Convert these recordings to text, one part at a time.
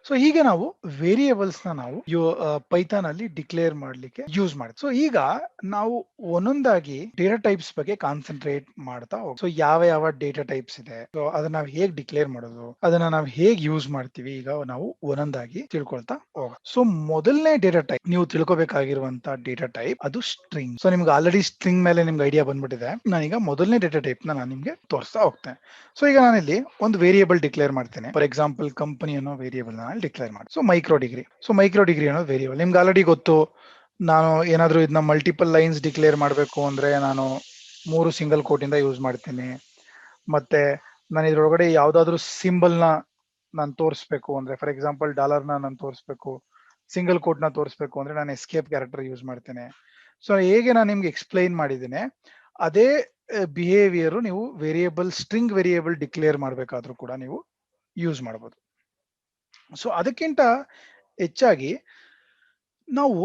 So ಹೀಗೆ ನಾವು variables ನಾವು ಪೈಥಾನ್ ಅಲ್ಲಿ ಡಿಕ್ಲೇರ್ ಮಾಡ್ಲಿಕ್ಕೆ ಯೂಸ್ ಮಾಡ್ತೀವಿ. ಸೊ ಈಗ ನಾವು ಒಂದೊಂದಾಗಿ ಡೇಟಾ ಟೈಪ್ಸ್ ಬಗ್ಗೆ ಕಾನ್ಸಂಟ್ರೇಟ್ ಮಾಡ್ತಾ ಹೋಗಿ. ಸೊ ಯಾವ ಯಾವ ಡೇಟಾ ಟೈಪ್ಸ್ ಇದೆ, ಸೊ ಅದನ್ನ ನಾವು ಹೇಗ್ ಡಿಕ್ಲೇರ್ ಮಾಡೋದು, ಅದನ್ನ ನಾವು ಹೇಗ್ ಯೂಸ್ ಮಾಡ್ತೀವಿ, ಈಗ ನಾವು ಒಂದೊಂದಾಗಿ ತಿಳ್ಕೊಳ್ತಾ ಹೋಗೋಣ. ಸೊ ಮೊದಲನೇ ಡೇಟಾ ಟೈಪ್ ನೀವು ತಿಳ್ಕೊಬೇಕಾಗಿರುವಂತ ಡೇಟಾ ಟೈಪ್ ಅದು ಸ್ಟ್ರಿಂಗ್. ಸೊ ನಿಮ್ಗೆ ಆಲ್ರೆಡಿ ಸ್ಟ್ರಿಂಗ್ ಮೇಲೆ ನಿಮ್ಗೆ ಐಡಿಯಾ ಬಂದ್ಬಿಟ್ಟಿದೆ. ನಾನೀಗ ಮೊದಲನೇ ಡೇಟಾ ಟೈಪ್ ನಾನು ನಿಮ್ಗೆ ತೋರಿಸ್ತಾ ಹೋಗ್ತೇನೆ. ಸೊ ಈಗ ನಾನಿಲ್ಲಿ ಒಂದು ವೇರಿಯೇಬಲ್ ಡಿಕ್ಲೇರ್ ಮಾಡ್ತೇನೆ. ಫಾರ್ ಎಕ್ಸಾಂಪಲ್ ಕಂಪನಿ ಅನ್ನೋ ವೇರಿಯೇಬಲ್ ನಾನು ಡಿಕ್ಲೇರ್ ಮಾಡಿ. ಸೊ ಮೈಕ್ರೋ ಡಿಗ್ರಿ ಅನ್ನೋ ವೇರಿಯೇಬಲ್ ನಿಮ್ಗೆ ಆಲ್ರೆಡಿ ಗೊತ್ತು. ನಾನು ಏನಾದ್ರೂ ಇದನ್ನ ಮಲ್ಟಿಪಲ್ ಲೈನ್ಸ್ ಡಿಕ್ಲೇರ್ ಮಾಡಬೇಕು ಅಂದ್ರೆ ನಾನು 3 ಸಿಂಗಲ್ ಕೋಟ್ ಇಂದ ಯೂಸ್ ಮಾಡ್ತೀನಿ. ಮತ್ತೆ ನಾನು ಇದ್ರೊಳಗಡೆ ಯಾವ್ದಾದ್ರು ಸಿಂಬಲ್ ನ ನಾನು ತೋರಿಸ್ಬೇಕು ಅಂದ್ರೆ, ಫಾರ್ ಎಕ್ಸಾಂಪಲ್ ಡಾಲರ್ ನಾನು ತೋರಿಸ್ಬೇಕು, ಸಿಂಗಲ್ ಕೋಟ್ ನ ತೋರಿಸ್ಬೇಕು ಅಂದ್ರೆ ನಾನು ಎಸ್ಕೇಪ್ ಕ್ಯಾರೆಕ್ಟರ್ ಯೂಸ್ ಮಾಡ್ತೇನೆ. ಸೊ ಹೇಗೆ ನಾನು ನಿಮ್ಗೆ ಎಕ್ಸ್ಪ್ಲೈನ್ ಮಾಡಿದ್ದೇನೆ ಅದೇ ಬಿಹೇವಿಯರ್ ನೀವು ಸ್ಟ್ರಿಂಗ್ ವೇರಿಯೇಬಲ್ ಡಿಕ್ಲೇರ್ ಮಾಡಬೇಕಾದ್ರೂ ಕೂಡ ನೀವು ಯೂಸ್ ಮಾಡಬಹುದು. ಸೊ ಅದಕ್ಕಿಂತ ಹೆಚ್ಚಾಗಿ ನಾವು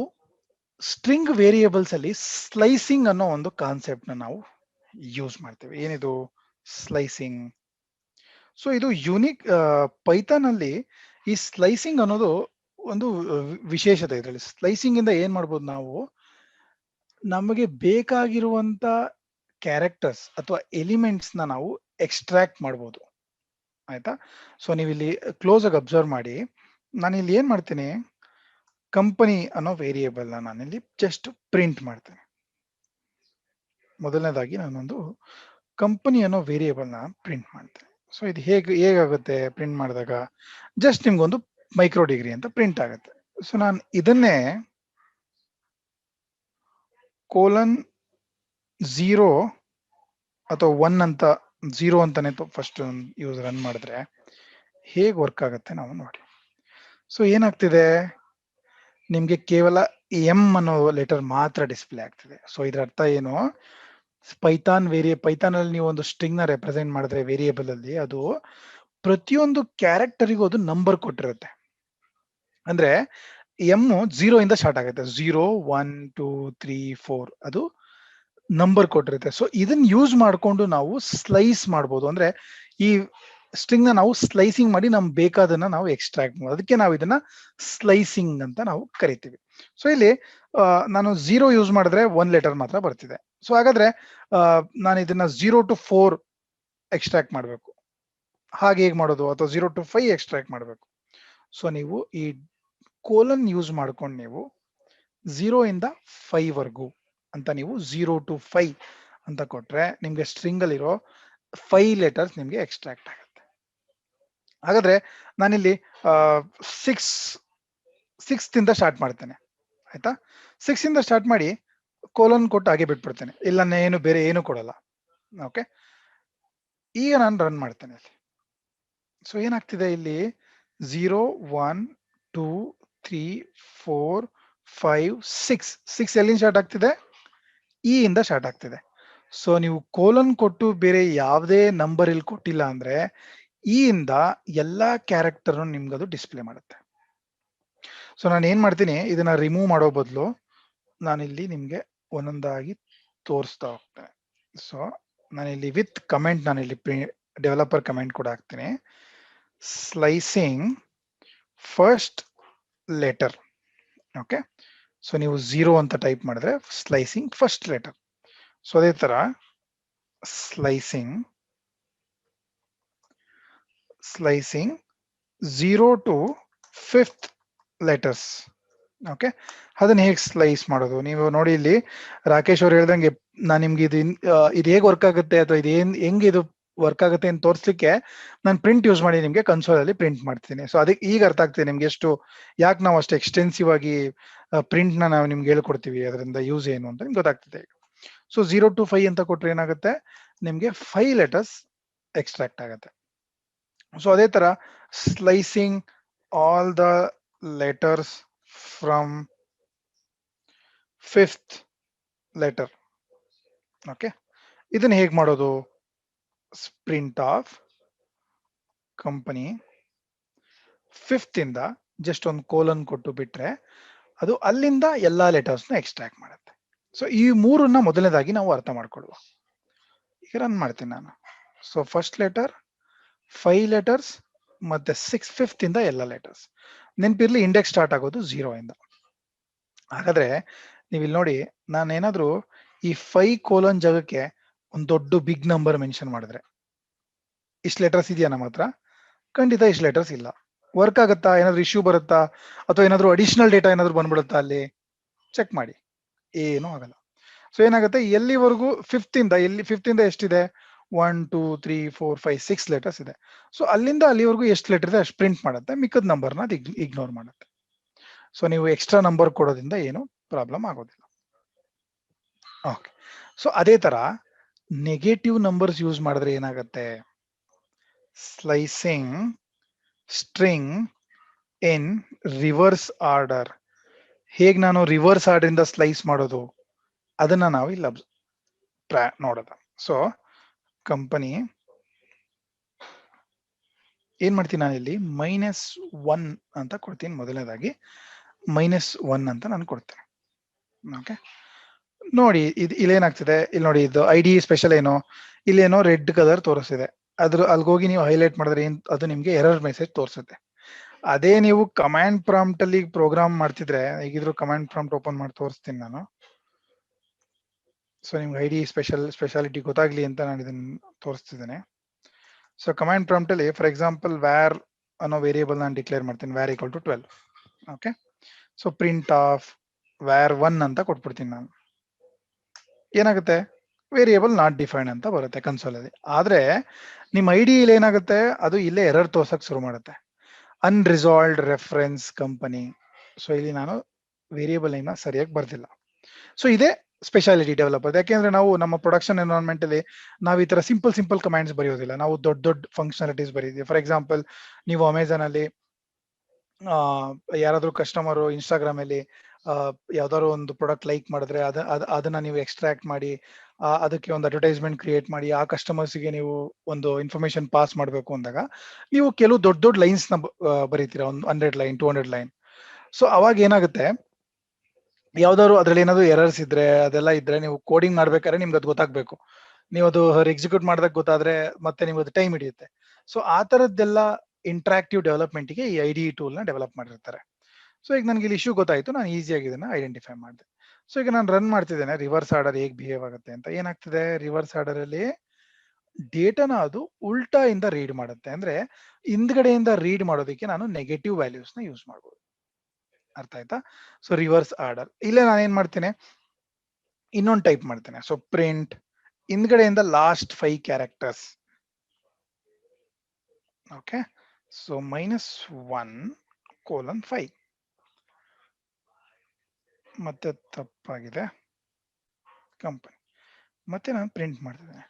ಸ್ಟ್ರಿಂಗ್ ವೇರಿಯೇಬಲ್ಸ್ ಅಲ್ಲಿ ಸ್ಲೈಸಿಂಗ್ ಅನ್ನೋ ಒಂದು ಕಾನ್ಸೆಪ್ಟ್ ನ ನಾವು ಯೂಸ್ ಮಾಡ್ತೇವೆ. ಏನಿದು ಸ್ಲೈಸಿಂಗ್? ಸೊ ಇದು ಯೂನಿಕ್ ಪೈಥಾನ್ ಅಲ್ಲಿ ಈ ಸ್ಲೈಸಿಂಗ್ ಅನ್ನೋದು ಒಂದು ವಿಶೇಷತೆ. ಇದರಲ್ಲಿ ಸ್ಲೈಸಿಂಗ್ ಇಂದ ಏನ್ ಮಾಡ್ಬೋದು, ನಾವು ನಮಗೆ ಬೇಕಾಗಿರುವಂತ ಕ್ಯಾರೆಕ್ಟರ್ಸ್ ಅಥವಾ ಎಲಿಮೆಂಟ್ಸ್ ನ ನಾವು ಎಕ್ಸ್ಟ್ರಾಕ್ಟ್ ಮಾಡ್ಬೋದು. ಆಯ್ತಾ? ಸೊ ನೀವು ಇಲ್ಲಿ ಕ್ಲೋಸ್ ಆಗಿ ಅಬ್ಸರ್ವ್ ಮಾಡಿ. ನಾನು ಇಲ್ಲಿ ಏನ್ ಮಾಡ್ತೀನಿ, ಕಂಪನಿ ಅನ್ನೋ ವೇರಿಯೇಬಲ್ ನ ನಾನಿಲ್ಲಿ ಜಸ್ಟ್ ಪ್ರಿಂಟ್ ಮಾಡ್ತೇನೆ. ಮೊದಲನೇದಾಗಿ ನಾನೊಂದು ಕಂಪನಿ ಅನ್ನೋ ವೇರಿಯೇಬಲ್ ನ ಪ್ರಿಂಟ್ ಮಾಡ್ತೇನೆ. ಸೊ ಇದು ಹೇಗಾಗುತ್ತೆ ಪ್ರಿಂಟ್ ಮಾಡಿದಾಗ, ಜಸ್ಟ್ ನಿಮ್ಗೊಂದು ಮೈಕ್ರೋ ಡಿಗ್ರಿ ಅಂತ ಪ್ರಿಂಟ್ ಆಗುತ್ತೆ. ಸೊ ನಾನು ಇದನ್ನೇ ಕೋಲನ್ 0 ಅಥವಾ 1 ಅಂತ 0 ಅಂತಾನೆ ಫಸ್ಟ್ ಯೂಸ್ ರನ್ ಮಾಡಿದ್ರೆ ಹೇಗೆ ವರ್ಕ್ ಆಗುತ್ತೆ ನಾವು ನೋಡಿ. ಸೊ ಏನಾಗ್ತಿದೆ, ನಿಮ್ಗೆ ಕೇವಲ ಎಂ ಅನ್ನೋ ಲೆಟರ್ ಮಾತ್ರ ಡಿಸ್ಪ್ಲೇ ಆಗ್ತಿದೆ. ಸೊ ಇದ್ರ ಅರ್ಥ ಏನು, ಪೈಥಾನ್ ಅಲ್ಲಿ ನೀವು ಒಂದು ಸ್ಟ್ರಿಂಗ್ ನ ರೆಪ್ರೆಸೆಂಟ್ ಮಾಡಿದ್ರೆ ವೇರಿಯೇಬಲ್ ಅಲ್ಲಿ ಅದು ಪ್ರತಿಯೊಂದು ಕ್ಯಾರೆಕ್ಟರಿಗೂ ಅದು ನಂಬರ್ ಕೊಟ್ಟಿರುತ್ತೆ. ಅಂದ್ರೆ ಎಂ 0 ಇಂದ ಸ್ಟಾರ್ಟ್ ಆಗುತ್ತೆ. 0 1 2 3 4 ಅದು ನಂಬರ್ ಕೊಟ್ಟಿರುತ್ತೆ. ಸೊ ಇದನ್ನ ಯೂಸ್ ಮಾಡ್ಕೊಂಡು ನಾವು ಸ್ಲೈಸ್ ಮಾಡ್ಬೋದು. ಅಂದ್ರೆ ಈ ಸ್ಟ್ರಿಂಗ್ ನ ನಾವು ಸ್ಲೈಸಿಂಗ್ ಮಾಡಿ ನಮ್ಗೆ ಬೇಕಾದನ್ನ ನಾವು ಎಕ್ಸ್ಟ್ರಾಕ್ಟ್ ಮಾಡೋದು. ಅದಕ್ಕೆ ನಾವು ಇದನ್ನ ಸ್ಲೈಸಿಂಗ್ ಅಂತ ನಾವು ಕರಿತೀವಿ. ಸೊ ಇಲ್ಲಿ ನಾನು 0 ಯೂಸ್ ಮಾಡಿದ್ರೆ 1 ಲೆಟರ್ ಮಾತ್ರ ಬರ್ತಿದೆ. ಸೊ ಹಾಗಾದ್ರೆ ನಾನು ಇದನ್ನ 0 to 4 ಎಕ್ಸ್ಟ್ರಾಕ್ಟ್ ಮಾಡಬೇಕು. ಹಾಗೆ ಹೇಗೆ ಮಾಡೋದು, ಅಥವಾ 0 to 5 ಎಕ್ಸ್ಟ್ರಾಕ್ಟ್ ಮಾಡಬೇಕು. ಸೊ ನೀವು ಈ ಕೋಲನ್ ಯೂಸ್ ಮಾಡ್ಕೊಂಡು ನೀವು 0 ಇಂದ 5 ವರ್ಗೂ ಅಂತ ನೀವು 0 to 5 ಅಂತ ಕೊಟ್ರೆ ನಿಮ್ಗೆ ಸ್ಟ್ರಿಂಗ್ ಅಲ್ಲಿರೋ 5 ಲೆಟರ್ಸ್ ನಿಮ್ಗೆ ಎಕ್ಸ್ಟ್ರಾಕ್ಟ್ ಆಗುತ್ತೆ. ಹಾಗಾದ್ರೆ ನಾನಿಲ್ಲಿ 6 ಇಂದ ಸ್ಟಾರ್ಟ್ ಮಾಡ್ತೇನೆ. ಆಯ್ತಾ? 6 ಇಂದ ಸ್ಟಾರ್ಟ್ ಮಾಡಿ ಕೋಲನ್ ಕೊಟ್ಟು ಹಾಗೆ ಬಿಟ್ಬಿಡ್ತೇನೆ. ಇಲ್ಲ ಏನು ಬೇರೆ ಏನು ಕೊಡಲ್ಲ. ಓಕೆ, ಈಗ ನಾನು ರನ್ ಮಾಡ್ತೇನೆ. ಸೊ ಏನಾಗ್ತಿದೆ ಇಲ್ಲಿ, 0 1 2 3 4 5 6 ಎಲ್ಲಿಂದ ಸ್ಟಾರ್ಟ್ ಆಗ್ತಿದೆ, ಇ ಇಂದ ಸ್ಟಾರ್ಟ್ ಆಗ್ತಿದೆ. ಸೊ ನೀವು ಕೋಲನ್ ಕೊಟ್ಟು ಬೇರೆ ಯಾವುದೇ ನಂಬರ್ ಇಲ್ಲಿ ಕೊಟ್ಟಿಲ್ಲ ಅಂದ್ರೆ ಇ ಇಂದ ಎಲ್ಲಾ ಕ್ಯಾರೆಕ್ಟರ್ ನಿಮ್ಗೆ ಅದು ಡಿಸ್ಪ್ಲೇ ಮಾಡುತ್ತೆ. ಸೊ ನಾನು ಏನ್ ಮಾಡ್ತೀನಿ, ಇದನ್ನ ರಿಮೂವ್ ಮಾಡೋ ಬದಲು ನಾನಿಲ್ಲಿ ನಿಮ್ಗೆ ಒಂದೊಂದಾಗಿ ತೋರಿಸ್ತಾ ಹೋಗ್ತೇನೆ. ಸೊ ನಾನಿಲ್ಲಿ ವಿತ್ ಕಮೆಂಟ್ ನಾನಿಲ್ಲಿ ಡೆವಲಪರ್ ಕಮೆಂಟ್ ಕೂಡ ಹಾಕ್ತೀನಿ. Slicing first letter. Okay, so ನೀವು 0 ಅಂತ ಟೈಪ್ ಮಾಡಿದ್ರೆ ಸ್ಲೈಸಿಂಗ್ ಫಸ್ಟ್ ಲೆಟರ್. ಸೊ ಅದೇ ತರ slicing 0 to 5th letters. Okay, ಅದನ್ನ ಹೇಗೆ ಸ್ಲೈಸ್ ಮಾಡೋದು ನೀವು ನೋಡಿ. ಇಲ್ಲಿ ರಾಕೇಶ್ ಅವ್ರು ಹೇಳ್ದಂಗೆ ನಾನು ನಿಮ್ಗೆ ಇದು ಹೇಗೆ ವರ್ಕ್ ಆಗುತ್ತೆ ಅಥವಾ ಹೆಂಗೆ ಇದು ವರ್ಕ್ ಆಗುತ್ತೆ ಅಂತ ತೋರಿಸ್ಲಿಕ್ಕೆ ನಾನು ಪ್ರಿಂಟ್ ಯೂಸ್ ಮಾಡಿ ನಿಮ್ಗೆ ಕನ್ಸೋಲ್ ಅಲ್ಲಿ ಪ್ರಿಂಟ್ ಮಾಡ್ತೀನಿ. ಸೊ ಅದಕ್ಕೆ ಈಗ ಅರ್ಥ ಆಗ್ತದೆ ನಿಮ್ಗೆ ಯಾಕೆ ನಾವು ಅಷ್ಟು ಎಕ್ಸ್ಟೆನ್ಸಿವ್ ಆಗಿ ಪ್ರಿಂಟ್ ನಾವು ನಿಮ್ಗೆ ಹೇಳ್ಕೊಡ್ತೀವಿ, ಅದರಿಂದ ಯೂಸ್ ಏನು ಅಂತ ನಿಮ್ಗೆ ಗೊತ್ತಾಗ್ತದೆ. ಸೊ 0 to 5 ಅಂತ ಕೊಟ್ರೆ ಏನಾಗುತ್ತೆ, ನಿಮ್ಗೆ 5 ಲೆಟರ್ಸ್ ಎಕ್ಸ್ಟ್ರಾಕ್ಟ್ ಆಗುತ್ತೆ. ಸೊ ಅದೇ ತರ slicing all the letters from 5th letter. Okay, ಇದನ್ನ ಹೇಗೆ ಮಾಡೋದು, ಪ್ರಿಂಟ್ ಆಫ್ ಕಂಪನಿ 5th ಇಂದ ಜಸ್ಟ್ ಒಂದು ಕೋಲನ್ ಕೊಟ್ಟು ಬಿಟ್ರೆ ಅದು ಅಲ್ಲಿಂದ ಎಲ್ಲಾ ಲೆಟರ್ಸ್ ನ ಎಕ್ಸ್ಟ್ರಾಕ್ಟ್ ಮಾಡುತ್ತೆ. ಸೊ ಈ ಮೂರನ್ನ ಮೊದಲನೇದಾಗಿ ನಾವು ಅರ್ಥ ಮಾಡ್ಕೊಳ್ಳುವ. ಈಗ ರನ್ ಮಾಡ್ತೀನಿ ನಾನು. ಸೊ ಫಸ್ಟ್ ಲೆಟರ್ 5 ಲೆಟರ್ಸ್ ಮತ್ತೆ ಫಿಫ್ತ್ ಇಂದ ಎಲ್ಲ ಲೆಟರ್ಸ್. ನೆನಪಿರ್ಲಿ, ಇಂಡೆಕ್ಸ್ ಸ್ಟಾರ್ಟ್ ಆಗೋದು 0 ಇಂದ. ಹಾಗಾದ್ರೆ ನೀವು ಇಲ್ಲಿ ನೋಡಿ, ನಾನೇನಾದ್ರೂ ಈ 5 ಜಾಗಕ್ಕೆ ಒಂದು ದೊಡ್ಡ ಬಿಗ್ ನಂಬರ್ ಮೆನ್ಷನ್ ಮಾಡಿದ್ರೆ, ಇಷ್ಟು ಲೆಟರ್ಸ್ ಇದೆಯಾ ನಮ್ಮ ಹತ್ರ? ಖಂಡಿತ ಇಷ್ಟು ಲೆಟರ್ಸ್ ಇಲ್ಲ. ವರ್ಕ್ ಆಗುತ್ತಾ? ಏನಾದ್ರು ಇಶ್ಯೂ ಬರುತ್ತಾ? ಅಥವಾ ಏನಾದ್ರು ಅಡಿಷನಲ್ ಡೇಟಾ ಏನಾದ್ರು ಬಂದ್ಬಿಡುತ್ತಾ ಅಲ್ಲಿ? ಚೆಕ್ ಮಾಡಿ, ಏನೂ ಆಗಲ್ಲ. ಸೊ ಏನಾಗುತ್ತೆ, ಎಲ್ಲಿವರೆಗೂ ಫಿಫ್ತ್ ಇಂದ ಎಷ್ಟಿದೆ? 1 2 3 4 5 6 ಲೆಟರ್ಸ್ ಇದೆ. ಸೊ ಅಲ್ಲಿಂದ ಅಲ್ಲಿವರೆಗೂ ಎಷ್ಟು ಲೆಟರ್ ಇದೆ ಅಷ್ಟು ಪ್ರಿಂಟ್ ಮಾಡುತ್ತೆ, ಮಿಕ್ಕದ ನಂಬರ್ನ ಅದು ಇಗ್ನೋರ್ ಮಾಡುತ್ತೆ. ಸೊ ನೀವು ಎಕ್ಸ್ಟ್ರಾ ನಂಬರ್ ಕೊಡೋದ್ರಿಂದ ಏನು ಪ್ರಾಬ್ಲಮ್ ಆಗೋದಿಲ್ಲ. ಓಕೆ. ಸೊ ಅದೇ ತರ ನೆಗೆಟಿವ್ ನಂಬರ್ಸ್ ಯೂಸ್ ಮಾಡಿದ್ರೆ ಏನಾಗುತ್ತೆ? Slicing string in reverse order. ಹೇಗೆ ನಾನು ರಿವರ್ಸ್ ಆರ್ಡರ್ ಇಂದ ಸ್ಲೈಸ್ ಮಾಡೋದು ಅದನ್ನ ನಾವು ಇಲ್ಲಿ ನೋಡೋದು. ಸೊ ಕಂಪನಿ ಏನ್ ಮಾಡ್ತೀನಿ, ನಾನು ಇಲ್ಲಿ -1 ಅಂತ ಕೊಡ್ತೀನಿ. ಮೊದಲನೇದಾಗಿ -1 ಅಂತ ನಾನು ಕೊಡ್ತೇನೆ. ಓಕೆ, ನೋಡಿ ಇಲ್ಲೇನಾಗ್ತಿದೆ, ಇಲ್ಲಿ ನೋಡಿ, ಇದು ID ಸ್ಪೆಷಲ್ ಏನೋ ಇಲ್ಲೇನೋ ರೆಡ್ ಕಲರ್ ತೋರಿಸ್ತಿದೆ. ಅಲ್ಲಿಗೆ ಹೋಗಿ ನೀವು ಹೈಲೈಟ್ ಮಾಡಿದ್ರೆ ಅದು ನಿಮ್ಗೆ ಎರರ್ ಮೆಸೇಜ್ ತೋರಿಸುತ್ತೆ. ಅದೇ ನೀವು ಕಮಾಂಡ್ ಪ್ರಾಂಪ್ಟ್ ಅಲ್ಲಿ ಪ್ರೋಗ್ರಾಮ್ ಮಾಡ್ತಿದ್ರೆ, ಈಗಿದ್ರು ಕಮಾಂಡ್ ಪ್ರಾಂಪ್ಟ್ ಓಪನ್ ಮಾಡಿ ತೋರಿಸ್ತೀನಿ ನಾನು. ಸೊ ನಿಮ್ಗೆ ID ಸ್ಪೆಷಾಲಿಟಿ ಗೊತ್ತಾಗ್ಲಿ ಅಂತ ನಾನು ಇದನ್ನ ತೋರಿಸ್ತಿದ್ದೇನೆ. ಸೊ ಕಮಾಂಡ್ ಪ್ರಾಂಪ್ಟ್ ಅಲ್ಲಿ ಫಾರ್ ಎಕ್ಸಾಂಪಲ್ ವ್ಯಾರ್ ಅನ್ನೋ ವೇರಿಯೇಬಲ್ ನಾನು ಡಿಕ್ಲೇರ್ ಮಾಡ್ತೀನಿ, where = 12. Okay, so print of where 1 ಅಂತ ಕೊಟ್ಬಿಡ್ತೀನಿ ನಾನು. ಏನಾಗುತ್ತೆ, ವೇರಿಯೇಬಲ್ ನಾಟ್ ಡಿಫೈನ್ಡ್ ಅಂತ ಬರುತ್ತೆ ಕನ್ಸೋಲ್ ಅಲ್ಲಿ. ಆದ್ರೆ ನಿಮ್ಮ ID ಇಲ್ಲಿ ಏನಾಗುತ್ತೆ, ಅದು ಇಲ್ಲೇ ಎರರ್ ತೋರ್ಸಕ್ ಶುರು ಮಾಡುತ್ತೆ, ಅನ್ರಿಸಾಲ್ವ್ಡ್ ರೆಫರೆನ್ಸ್ ಕಂಪನಿ. ಸೊ ಇಲ್ಲಿ ನಾನು ವೇರಿಯೇಬಲ್ ನೇಮ್ ಸರಿಯಾಗಿ ಬರ್ದಿಲ್ಲ. ಸೊ ಇದೇ ಸ್ಪೆಷಾಲಿಟಿ ಡೆವಲಪರ್. ಯಾಕೆಂದ್ರೆ ನಾವು ನಮ್ಮ ಪ್ರೊಡಕ್ಷನ್ ಎನ್ವೈರನ್ಮೆಂಟ್ ಅಲ್ಲಿ ನಾವು ಈ ತರ ಸಿಂಪಲ್ ಕಮಾಂಡ್ಸ್ ಬರೆಯೋದಿಲ್ಲ, ನಾವು ದೊಡ್ಡ ಫಂಕ್ಷನಾಲಿಟೀಸ್ ಬರೀತೀವಿ. ಫಾರ್ ಎಕ್ಸಾಂಪಲ್, ನೀವು ಅಮೆಝಾನ್ ಅಲ್ಲಿ ಯಾರಾದ್ರೂ ಕಸ್ಟಮರ್ ಇನ್ಸ್ಟಾಗ್ರಾಮ್ ಅಲ್ಲಿ ಯಾವ್ದಾದ್ರು ಒಂದು ಪ್ರಾಡಕ್ಟ್ ಲೈಕ್ ಮಾಡಿದ್ರೆ ಅದನ್ನ ನೀವು ಎಕ್ಸ್ಟ್ರಾಕ್ಟ್ ಮಾಡಿ ಅದಕ್ಕೆ ಒಂದು ಅಡ್ವರ್ಟೈಸ್ಮೆಂಟ್ ಕ್ರಿಯೇಟ್ ಮಾಡಿ ಆ ಕಸ್ಟಮರ್ಸ್ಗೆ ನೀವು ಒಂದು ಇನ್ಫಾರ್ಮೇಶನ್ ಪಾಸ್ ಮಾಡಬೇಕು ಅಂದಾಗ ನೀವು ಕೆಲವು ದೊಡ್ಡ ಲೈನ್ಸ್ ನ ಬರೀತೀರಾ, ಒಂದು 100 ಲೈನ್ 200 ಲೈನ್. ಸೊ ಅವಾಗ ಏನಾಗುತ್ತೆ, ಯಾವ್ದಾದ್ರು ಅದ್ರಲ್ಲಿ ಏನಾದ್ರು ಎರರ್ಸ್ ಇದ್ರೆ ಅದೆಲ್ಲ ಇದ್ರೆ ನೀವು ಕೋಡಿಂಗ್ ಮಾಡ್ಬೇಕಾದ್ರೆ ನಿಮ್ಗೆ ಅದು ಗೊತ್ತಾಗ್ಬೇಕು. ನೀವು ಅದು ಎಕ್ಸಿಕ್ಯೂಟ್ ಮಾಡಿದಾಗ ಗೊತ್ತಾದ್ರೆ ಮತ್ತೆ ನಿಮ್ಗೆ ಅದು ಟೈಮ್ ಹಿಡಿಯುತ್ತೆ. ಸೊ ಆ ತರದ್ದೆಲ್ಲ ಇಂಟ್ರಾಕ್ಟಿವ್ ಡೆವಲಪ್ಮೆಂಟ್ಗೆ ಈ ID ಟೂಲ್ ನ ಡೆವಲಪ್ ಮಾಡಿರ್ತಾರೆ. ಸೊ ಈಗ ನನಗೆ ಇಲ್ಲಿ ಇಶ್ಯೂ ಗೊತ್ತಾಯ್ತು, ನಾನು ಈಸಿಯಾಗಿ ಇದನ್ನ ಐಡೆಂಟಿಫೈ ಮಾಡಿದೆ. ಸೊ ಈಗ ನಾನು ರನ್ ಮಾಡ್ತಿದ್ದೇನೆ, ರಿವರ್ಸ್ ಆರ್ಡರ್ ಹೇಗೆ ಬಿಹೇವ್ ಆಗುತ್ತೆ ಅಂತ. ಏನಾಗ್ತಿದೆ, ರಿವರ್ಸ್ ಆರ್ಡರ್ ಅಲ್ಲಿ ಡೇಟಾನ ಅದು ಉಲ್ಟಾ ಇಂದ ರೀಡ್ ಮಾಡುತ್ತೆ. ಅಂದ್ರೆ ಹಿಂದ್ಗಡೆಯಿಂದ ರೀಡ್ ಮಾಡೋದಕ್ಕೆ ನಾನು ನೆಗೆಟಿವ್ ವ್ಯಾಲ್ಯೂಸ್ ನ ಯೂಸ್ ಮಾಡ್ಬೋದು. ಅರ್ಥ ಆಯ್ತಾ? ಸೊ ರಿವರ್ಸ್ ಆರ್ಡರ್ ಇಲ್ಲೇ ನಾನು ಏನ್ ಮಾಡ್ತೇನೆ, ಇನ್ನೊಂದು ಟೈಪ್ ಮಾಡ್ತೇನೆ. ಸೊ ಪ್ರಿಂಟ್ ಹಿಂದ್ಗಡೆಯಿಂದ ಲಾಸ್ಟ್ 5 ಕ್ಯಾರೆಕ್ಟರ್ಸ್. ಓಕೆ, ಸೊ -1:5 ಮತ್ತೆ ತಪ್ಪಾಗಿದೆ ಕಂಪನಿ, ಮತ್ತೆ ನಾನು ಪ್ರಿಂಟ್ ಮಾಡ್ತಿದ್ದೇನೆ.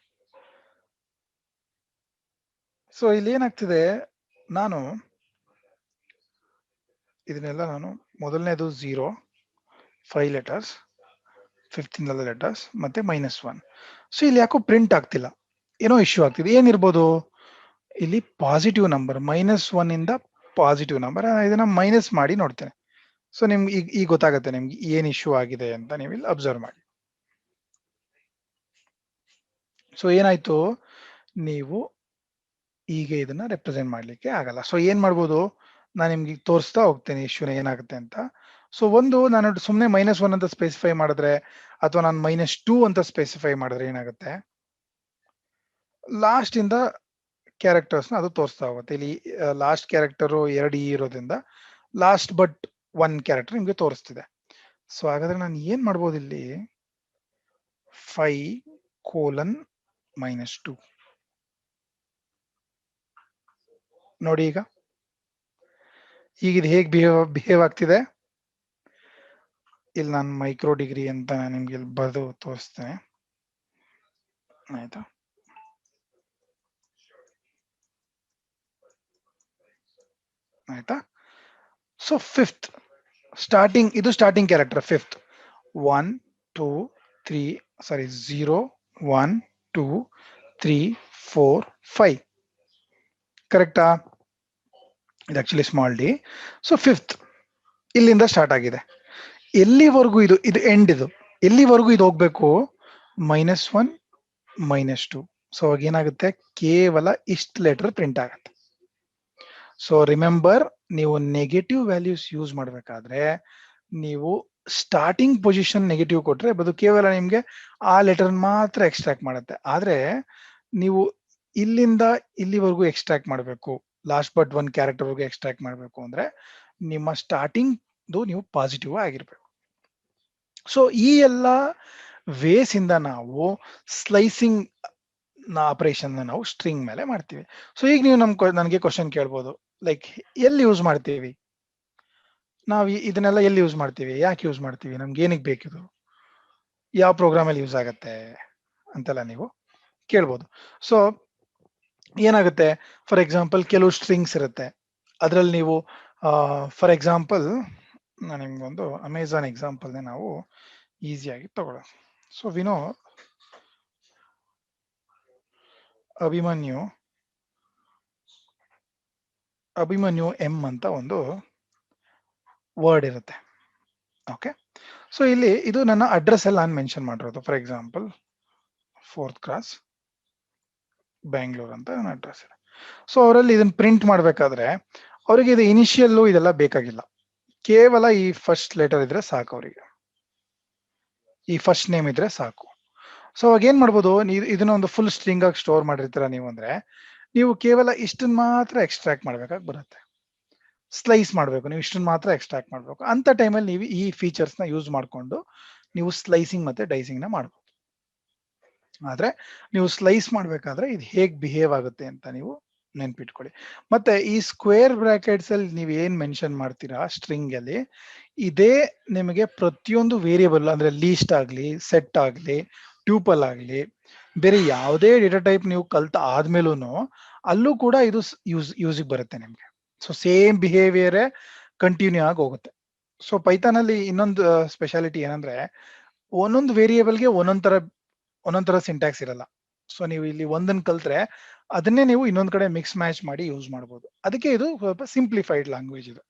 ಸೊ ಇಲ್ಲಿ ಏನಾಗ್ತಿದೆ, ನಾನು ಇದನ್ನೆಲ್ಲ ಮೊದಲನೇದು 0 5 ಲೆಟರ್ಸ್, 15 ಲೆಟರ್ಸ್ ಮತ್ತೆ -1. ಸೊ ಇಲ್ಲಿ ಯಾಕೋ ಪ್ರಿಂಟ್ ಆಗ್ತಿಲ್ಲ, ಏನೋ ಇಶ್ಯೂ ಆಗ್ತಿದೆ. ಏನಿರ್ಬೋದು ಇಲ್ಲಿ? ಪಾಸಿಟಿವ್ ನಂಬರ್, -1 ಇಂದ ಪಾಸಿಟಿವ್ ನಂಬರ್. ಇದನ್ನ ಮೈನಸ್ ಮಾಡಿ ನೋಡ್ತೇನೆ. ಸೊ ನಿಮ್ಗೆ ಈಗ ಗೊತ್ತಾಗುತ್ತೆ ನಿಮ್ಗೆ ಏನ್ ಇಶ್ಯೂ ಆಗಿದೆ ಅಂತ. ನೀವು ಇಲ್ಲಿ ಅಬ್ಸರ್ವ್ ಮಾಡಿ. ಸೊ ಏನಾಯ್ತು, ನೀವು ಈಗ ಇದನ್ನ ರೆಪ್ರೆಸೆಂಟ್ ಮಾಡ್ಲಿಕ್ಕೆ ಆಗಲ್ಲ. ಸೊ ಏನ್ ಮಾಡ್ಬೋದು, ನಾನು ನಿಮ್ಗೆ ತೋರಿಸ್ತಾ ಹೋಗ್ತೇನೆ ಇಶ್ಯೂನ ಏನಾಗುತ್ತೆ ಅಂತ. ಸೊ ನಾನು ಸುಮ್ಮನೆ -1 ಅಂತ ಸ್ಪೆಸಿಫೈ ಮಾಡಿದ್ರೆ ಅಥವಾ ನಾನು -2 ಅಂತ ಸ್ಪೆಸಿಫೈ ಮಾಡಿದ್ರೆ ಏನಾಗುತ್ತೆ, ಲಾಸ್ಟ್ ಇಂದ ಕ್ಯಾರೆಕ್ಟರ್ಸ್ ಅದು ತೋರಿಸ್ತಾ ಹೋಗುತ್ತೆ. ಇಲ್ಲಿ ಲಾಸ್ಟ್ ಕ್ಯಾರೆಕ್ಟರ್ 2 ಇರೋದ್ರಿಂದ ಲಾಸ್ಟ್ ಬಟ್ 1 ಕ್ಯಾರೆಕ್ಟರ್ ನಿಮ್ಗೆ ತೋರಿಸ್ತಿದೆ. ಸೊ ಹಾಗಾದ್ರೆ ನಾನು ಏನ್ ಮಾಡ್ಬೋದು ಇಲ್ಲಿ, 5:-2 ನೋಡಿ. ಈಗ ಇದು ಹೇಗೆ ಬಿಹೇವ್ ಆಗ್ತಿದೆ. ಇಲ್ಲಿ ನಾನು MicroDegree ಅಂತ ನಿಮ್ಗೆ ಇಲ್ಲಿ ಬರೆದು ತೋರಿಸ್ತೇನೆ, ಆಯ್ತಾ? ಆಯ್ತಾ? ಸೊ ಫಿಫ್ತ್ ಇದು ಸ್ಟಾರ್ಟಿಂಗ್ ಕ್ಯಾರೆಕ್ಟರ್ 5th 1 2 3 ಸಾರಿ 0 1 2 3 4 5 ಕರೆಕ್ಟಾ? ಇದು actually small D. So 5th ಇಲ್ಲಿಂದ ಸ್ಟಾರ್ಟ್ ಆಗಿದೆ. ಎಲ್ಲಿವರೆಗೂ ಇದು ಎಂಡ್, ಎಲ್ಲಿವರೆಗೂ ಇದು ಹೋಗ್ಬೇಕು, -1 -2. ಸೊ ಅವಾಗ ಏನಾಗುತ್ತೆ, ಕೇವಲ ಇಷ್ಟು ಲೆಟರ್ ಪ್ರಿಂಟ್ ಆಗುತ್ತೆ. ಸೊ ರಿಮೆಂಬರ್, ನೀವು ನೆಗೆಟಿವ್ ವ್ಯಾಲ್ಯೂಸ್ ಯೂಸ್ ಮಾಡ್ಬೇಕಾದ್ರೆ ನೀವು ಸ್ಟಾರ್ಟಿಂಗ್ ಪೊಸಿಷನ್ ನೆಗೆಟಿವ್ ಕೊಟ್ರೆ ಅದು ಕೇವಲ ನಿಮ್ಗೆ ಆ ಲೆಟರ್ ಮಾತ್ರ ಎಕ್ಸ್ಟ್ರಾಕ್ಟ್ ಮಾಡುತ್ತೆ. ಆದ್ರೆ ನೀವು ಇಲ್ಲಿಂದ ಇಲ್ಲಿವರೆಗೂ ಎಕ್ಸ್ಟ್ರಾಕ್ಟ್ ಮಾಡಬೇಕು, ಲಾಸ್ಟ್ ಬಟ್ ಒನ್ ಕ್ಯಾರೆಕ್ಟರ್ ವರೆಗೂ ಎಕ್ಸ್ಟ್ರಾಕ್ಟ್ ಮಾಡಬೇಕು ಅಂದ್ರೆ ನಿಮ್ಮ ಸ್ಟಾರ್ಟಿಂಗ್ ನೀವು ಪಾಸಿಟಿವ್ ಆಗಿರ್ಬೇಕು. ಸೊ ಈ ಎಲ್ಲ ವೇಸ್ ಇಂದ ನಾವು ಸ್ಲೈಸಿಂಗ್ ಆಪರೇಷನ್ ನಾವು ಸ್ಟ್ರಿಂಗ್ ಮೇಲೆ ಮಾಡ್ತೀವಿ. ಸೊ ಈಗ ನೀವು ನನಗೆ ಕ್ವಶನ್ ಕೇಳ್ಬೋದು, ಲೈಕ್ ಎಲ್ಲಿ ಯೂಸ್ ಮಾಡ್ತೀವಿ ನಾವು ಇದನ್ನೆಲ್ಲ, ಎಲ್ಲಿ ಯೂಸ್ ಮಾಡ್ತೀವಿ, ಯಾಕೆ ಯೂಸ್ ಮಾಡ್ತೀವಿ, ನಮ್ಗೆ ಏನಕ್ಕೆ ಬೇಕಿದು, ಯಾವ ಪ್ರೋಗ್ರಾಮ್ ಅಲ್ಲಿ ಯೂಸ್ ಆಗತ್ತೆ ಅಂತೆಲ್ಲ ನೀವು ಕೇಳ್ಬೋದು. ಸೊ ಏನಾಗುತ್ತೆ, ಫಾರ್ ಎಕ್ಸಾಂಪಲ್ ಕೆಲವು ಸ್ಟ್ರಿಂಗ್ಸ್ ಇರುತ್ತೆ, ಅದರಲ್ಲಿ ನೀವು ಫಾರ್ ಎಕ್ಸಾಂಪಲ್ ನಾನು ನಿಮ್ಗೊಂದು ಅಮೆಝಾನ್ ಎಕ್ಸಾಂಪಲ್ನೇ ನಾವು ಈಸಿಯಾಗಿ ತಗೊಳ್ಳೋಣ. ಸೊ ವಿನೋ ಅಭಿಮನ್ಯು ಎಂ ಅಂತ ಒಂದು ವರ್ಡ್ ಇರುತ್ತೆ. ಓಕೆ, ಸೊ ಇಲ್ಲಿ ಇದು ನನ್ನ ಅಡ್ರೆಸ್ ಅಲ್ಲಿ ನಾನು ಮೆನ್ಷನ್ ಮಾಡಿರೋದು. For example 4th cross Bangalore ಅಂತ ನನ್ನ ಅಡ್ರೆಸ್ ಇದೆ. ಸೊ ಅವರಲ್ಲಿ ಇದನ್ನ ಪ್ರಿಂಟ್ ಮಾಡ್ಬೇಕಾದ್ರೆ ಅವರಿಗೆ ಇದು ಇನಿಷಿಯಲ್ಲು ಇದೆಲ್ಲ ಬೇಕಾಗಿಲ್ಲ, ಕೇವಲ ಈ ಫಸ್ಟ್ ಲೆಟರ್ ಇದ್ರೆ ಸಾಕು, ಅವರಿಗೆ ಈ ಫಸ್ಟ್ ನೇಮ್ ಇದ್ರೆ ಸಾಕು. ಸೊ ಅವಾಗ ಏನ್ ಮಾಡ್ಬೋದು, ನೀವು ಇದನ್ನ ಒಂದು ಫುಲ್ ಸ್ಟ್ರಿಂಗ್ ಆಗಿ ಸ್ಟೋರ್ ಮಾಡಿರ್ತೀರ ನೀವು ಅಂದ್ರೆ, ನೀವು ಕೇವಲ ಇಷ್ಟನ್ನ ಮಾತ್ರ ಎಕ್ಸ್ಟ್ರಾಕ್ಟ್ ಮಾಡ್ಬೇಕಾಗಿ ಬರುತ್ತೆ, ಸ್ಲೈಸ್ ಮಾಡಬೇಕು, ನೀವು ಇಷ್ಟನ್ನ ಮಾತ್ರ ಎಕ್ಸ್ಟ್ರಾಕ್ಟ್ ಮಾಡಬೇಕು. ಅಂತ ಟೈಮಲ್ಲಿ ನೀವು ಈ ಫೀಚರ್ಸ್ ನ ಯೂಸ್ ಮಾಡಿಕೊಂಡು ನೀವು ಸ್ಲೈಸಿಂಗ್ ಮತ್ತೆ ಡೈಸಿಂಗ್ ನ ಮಾಡಬಹುದು. ಆದ್ರೆ ನೀವು ಸ್ಲೈಸ್ ಮಾಡ್ಬೇಕಾದ್ರೆ ಇದು ಹೇಗ್ ಬಿಹೇವ್ ಆಗುತ್ತೆ ಅಂತ ನೀವು ನೆನ್ಪಿಟ್ಕೊಳ್ಳಿ. ಮತ್ತೆ ಈ ಸ್ಕ್ವೇರ್ ಬ್ರಾಕೆಟ್ಸ್ ಅಲ್ಲಿ ನೀವು ಏನ್ ಮೆನ್ಷನ್ ಮಾಡ್ತೀರಾ ಸ್ಟ್ರಿಂಗ್ ಅಲ್ಲಿ, ಇದೇ ನಿಮಗೆ ಪ್ರತಿಯೊಂದು ವೇರಿಯಬಲ್ ಅಂದ್ರೆ ಲೀಸ್ಟ್ ಆಗ್ಲಿ, ಸೆಟ್ ಆಗ್ಲಿ, ಟ್ಯೂಪಲ್ ಆಗ್ಲಿ, ಬೇರೆ ಯಾವುದೇ ಡೇಟಾ ಟೈಪ್ ನೀವು ಕಲ್ತ ಆದ್ಮೇಲೂ ಅಲ್ಲೂ ಕೂಡ ಇದು ಯೂಸಿಗೆ ಬರುತ್ತೆ ನಿಮ್ಗೆ. ಸೊ ಸೇಮ್ ಬಿಹೇವಿಯರ್ ಕಂಟಿನ್ಯೂ ಆಗಿ ಹೋಗುತ್ತೆ. ಸೊ ಪೈಥಾನ್ ಅಲ್ಲಿ ಇನ್ನೊಂದು ಸ್ಪೆಷಾಲಿಟಿ ಏನಂದ್ರೆ, ಒಂದೊಂದು ವೇರಿಯೇಬಲ್ಗೆ ಒಂದೊಂದ್ ತರ ಸಿಂಟ್ಯಾಕ್ಸ್ ಇರಲ್ಲ. ಸೊ ನೀವು ಇಲ್ಲಿ ಒಂದನ್ನು ಕಲ್ತ್ರೆ ಅದನ್ನೇ ನೀವು ಇನ್ನೊಂದ್ ಕಡೆ ಮಿಕ್ಸ್ ಮ್ಯಾಚ್ ಮಾಡಿ ಯೂಸ್ ಮಾಡ್ಬೋದು. ಅದಕ್ಕೆ ಇದು ಸ್ವಲ್ಪ ಸಿಂಪ್ಲಿಫೈಡ್ ಲ್ಯಾಂಗ್ವೇಜ್ ಇದು.